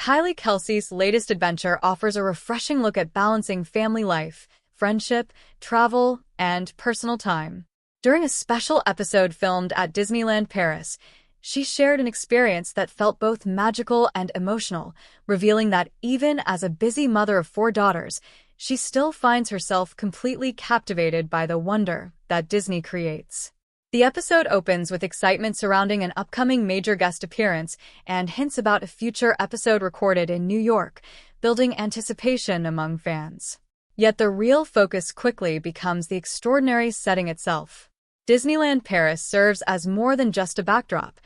Kylie Kelce's latest adventure offers a refreshing look at balancing family life, friendship, travel, and personal time. During a special episode filmed at Disneyland Paris, she shared an experience that felt both magical and emotional, revealing that even as a busy mother of 4 daughters, she still finds herself completely captivated by the wonder that Disney creates. The episode opens with excitement surrounding an upcoming major guest appearance and hints about a future episode recorded in New York, building anticipation among fans. Yet the real focus quickly becomes the extraordinary setting itself. Disneyland Paris serves as more than just a backdrop.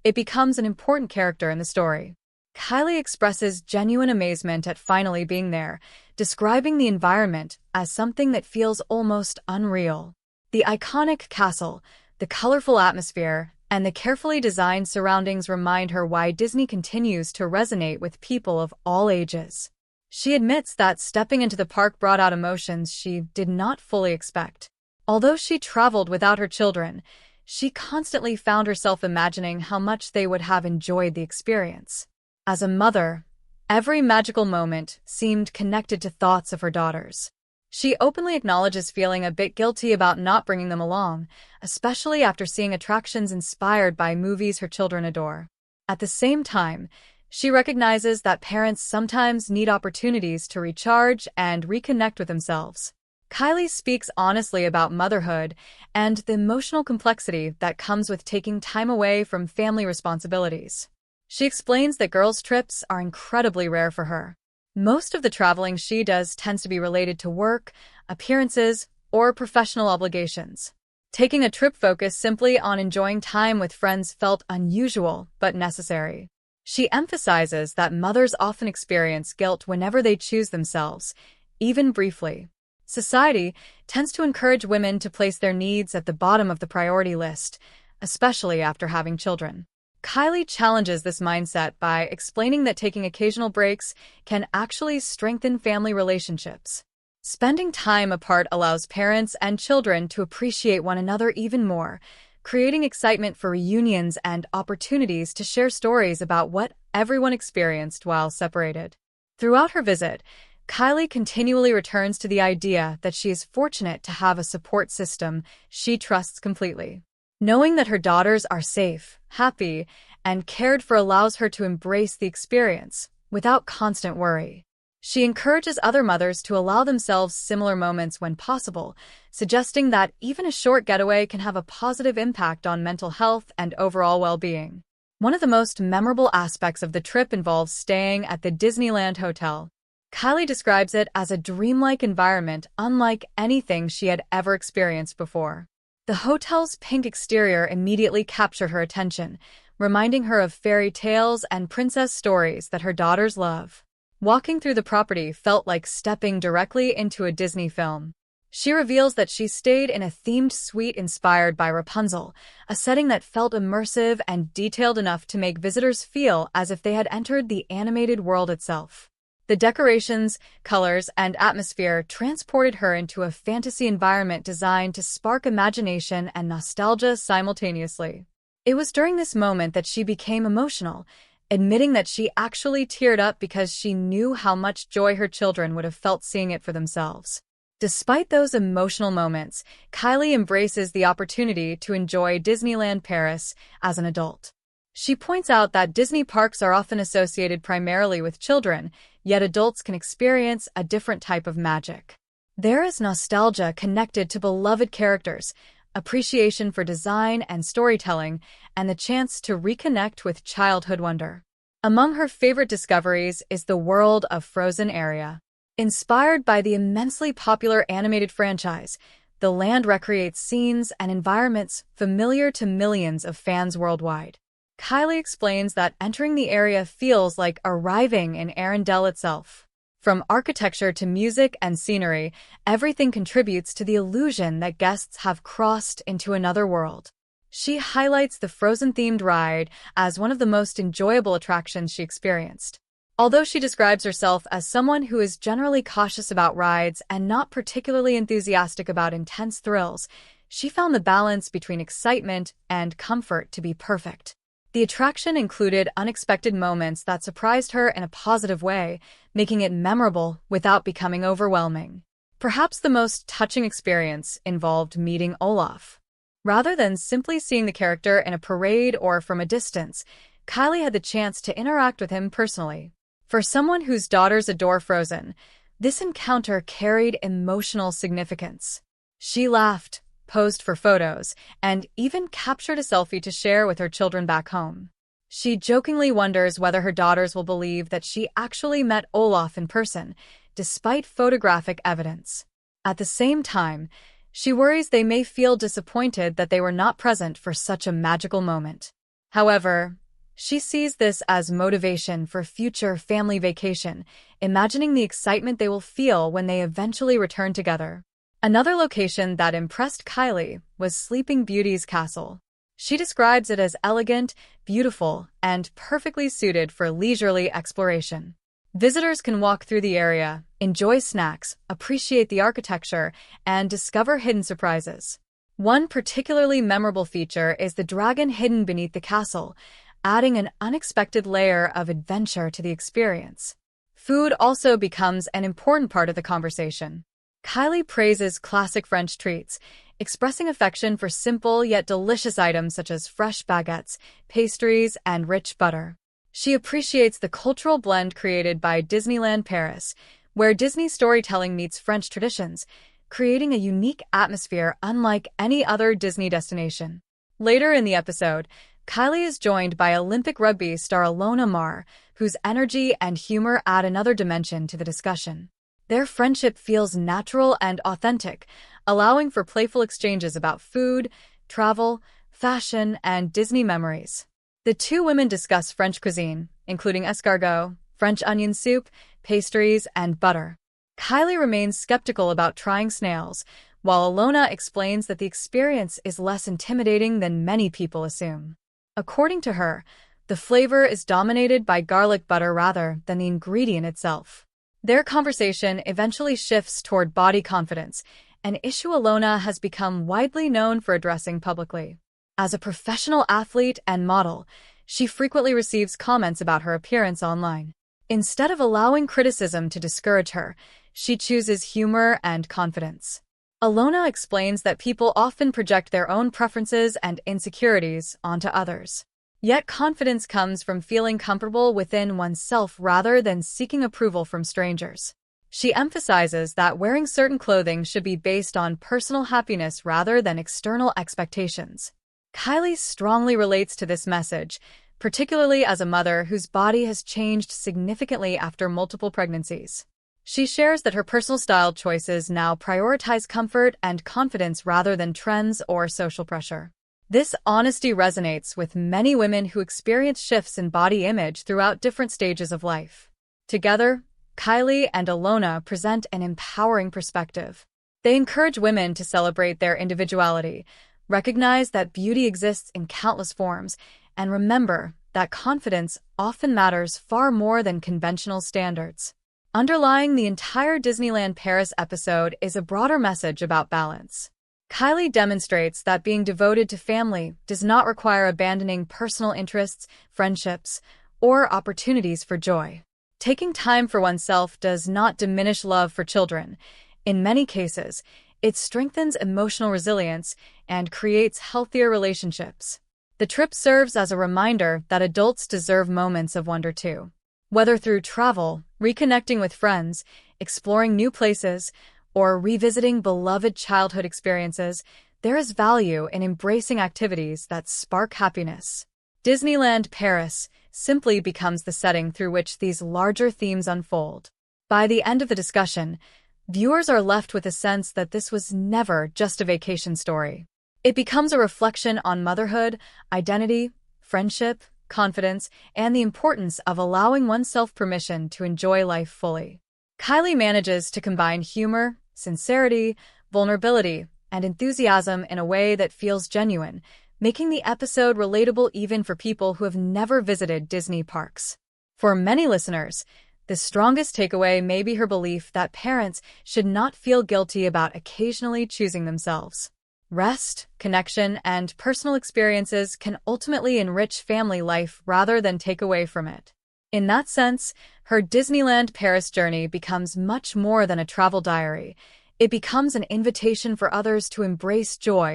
It becomes an important character in the story. Kylie expresses genuine amazement at finally being there, describing the environment as something that feels almost unreal. The iconic castle, the colorful atmosphere, and the carefully designed surroundings remind her why Disney continues to resonate with people of all ages. She admits that stepping into the park brought out emotions she did not fully expect. Although she traveled without her children, she constantly found herself imagining how much they would have enjoyed the experience. As a mother, every magical moment seemed connected to thoughts of her daughters. She openly acknowledges feeling a bit guilty about not bringing them along, especially after seeing attractions inspired by movies her children adore. At the same time, she recognizes that parents sometimes need opportunities to recharge and reconnect with themselves. Kylie speaks honestly about motherhood and the emotional complexity that comes with taking time away from family responsibilities. She explains that girls' trips are incredibly rare for her. Most of the traveling she does tends to be related to work, appearances, or professional obligations. Taking a trip focused simply on enjoying time with friends felt unusual but necessary. She emphasizes that mothers often experience guilt whenever they choose themselves, even briefly. Society tends to encourage women to place their needs at the bottom of the priority list, especially after having children. Kylie challenges this mindset by explaining that taking occasional breaks can actually strengthen family relationships. Spending time apart allows parents and children to appreciate one another even more, creating excitement for reunions and opportunities to share stories about what everyone experienced while separated. Throughout her visit, Kylie continually returns to the idea that she is fortunate to have a support system she trusts completely. Knowing that her daughters are safe, happy, and cared for allows her to embrace the experience without constant worry. She encourages other mothers to allow themselves similar moments when possible, suggesting that even a short getaway can have a positive impact on mental health and overall well-being. One of the most memorable aspects of the trip involves staying at the Disneyland Hotel. Kylie describes it as a dreamlike environment unlike anything she had ever experienced before. The hotel's pink exterior immediately captured her attention, reminding her of fairy tales and princess stories that her daughters love. Walking through the property felt like stepping directly into a Disney film. She reveals that she stayed in a themed suite inspired by Rapunzel, a setting that felt immersive and detailed enough to make visitors feel as if they had entered the animated world itself. The decorations, colors, and atmosphere transported her into a fantasy environment designed to spark imagination and nostalgia simultaneously. It was during this moment that she became emotional, admitting that she actually teared up because she knew how much joy her children would have felt seeing it for themselves. Despite those emotional moments, Kylie embraces the opportunity to enjoy Disneyland Paris as an adult. She points out that Disney parks are often associated primarily with children, yet adults can experience a different type of magic. There is nostalgia connected to beloved characters, appreciation for design and storytelling, and the chance to reconnect with childhood wonder. Among her favorite discoveries is the world of Frozen area. Inspired by the immensely popular animated franchise, the land recreates scenes and environments familiar to millions of fans worldwide. Kylie explains that entering the area feels like arriving in Arendelle itself. From architecture to music and scenery, everything contributes to the illusion that guests have crossed into another world. She highlights the Frozen-themed ride as one of the most enjoyable attractions she experienced. Although she describes herself as someone who is generally cautious about rides and not particularly enthusiastic about intense thrills, she found the balance between excitement and comfort to be perfect. The attraction included unexpected moments that surprised her in a positive way, making it memorable without becoming overwhelming. Perhaps the most touching experience involved meeting Olaf. Rather than simply seeing the character in a parade or from a distance, Kylie had the chance to interact with him personally. For someone whose daughters adore Frozen, this encounter carried emotional significance. She laughed, posed for photos, and even captured a selfie to share with her children back home. She jokingly wonders whether her daughters will believe that she actually met Olaf in person, despite photographic evidence. At the same time, she worries they may feel disappointed that they were not present for such a magical moment. However, she sees this as motivation for future family vacation, imagining the excitement they will feel when they eventually return together. Another location that impressed Kylie was Sleeping Beauty's castle. She describes it as elegant, beautiful, and perfectly suited for leisurely exploration. Visitors can walk through the area, enjoy snacks, appreciate the architecture, and discover hidden surprises. One particularly memorable feature is the dragon hidden beneath the castle, adding an unexpected layer of adventure to the experience. Food also becomes an important part of the conversation. Kylie praises classic French treats, expressing affection for simple yet delicious items such as fresh baguettes, pastries, and rich butter. She appreciates the cultural blend created by Disneyland Paris, where Disney storytelling meets French traditions, creating a unique atmosphere unlike any other Disney destination. Later in the episode, Kylie is joined by Olympic rugby star Ilona Maher, whose energy and humor add another dimension to the discussion. Their friendship feels natural and authentic, allowing for playful exchanges about food, travel, fashion, and Disney memories. The two women discuss French cuisine, including escargot, French onion soup, pastries, and butter. Kylie remains skeptical about trying snails, while Ilona explains that the experience is less intimidating than many people assume. According to her, the flavor is dominated by garlic butter rather than the ingredient itself. Their conversation eventually shifts toward body confidence, an issue Ilona has become widely known for addressing publicly. As a professional athlete and model, she frequently receives comments about her appearance online. Instead of allowing criticism to discourage her, she chooses humor and confidence. Ilona explains that people often project their own preferences and insecurities onto others. Yet confidence comes from feeling comfortable within oneself rather than seeking approval from strangers. She emphasizes that wearing certain clothing should be based on personal happiness rather than external expectations. Kylie strongly relates to this message, particularly as a mother whose body has changed significantly after multiple pregnancies. She shares that her personal style choices now prioritize comfort and confidence rather than trends or social pressure. This honesty resonates with many women who experience shifts in body image throughout different stages of life. Together, Kylie and Ilona present an empowering perspective. They encourage women to celebrate their individuality, recognize that beauty exists in countless forms, and remember that confidence often matters far more than conventional standards. Underlying the entire Disneyland Paris episode is a broader message about balance. Kylie demonstrates that being devoted to family does not require abandoning personal interests, friendships, or opportunities for joy. Taking time for oneself does not diminish love for children. In many cases, it strengthens emotional resilience and creates healthier relationships. The trip serves as a reminder that adults deserve moments of wonder too. Whether through travel, reconnecting with friends, exploring new places, or revisiting beloved childhood experiences, there is value in embracing activities that spark happiness. Disneyland Paris simply becomes the setting through which these larger themes unfold. By the end of the discussion, viewers are left with a sense that this was never just a vacation story. It becomes a reflection on motherhood, identity, friendship, confidence, and the importance of allowing oneself permission to enjoy life fully. Kylie manages to combine humor, sincerity, vulnerability, and enthusiasm in a way that feels genuine, making the episode relatable even for people who have never visited Disney parks. For many listeners, the strongest takeaway may be her belief that parents should not feel guilty about occasionally choosing themselves. Rest, connection, and personal experiences can ultimately enrich family life rather than take away from it. In that sense, her Disneyland Paris journey becomes much more than a travel diary. It becomes an invitation for others to embrace joy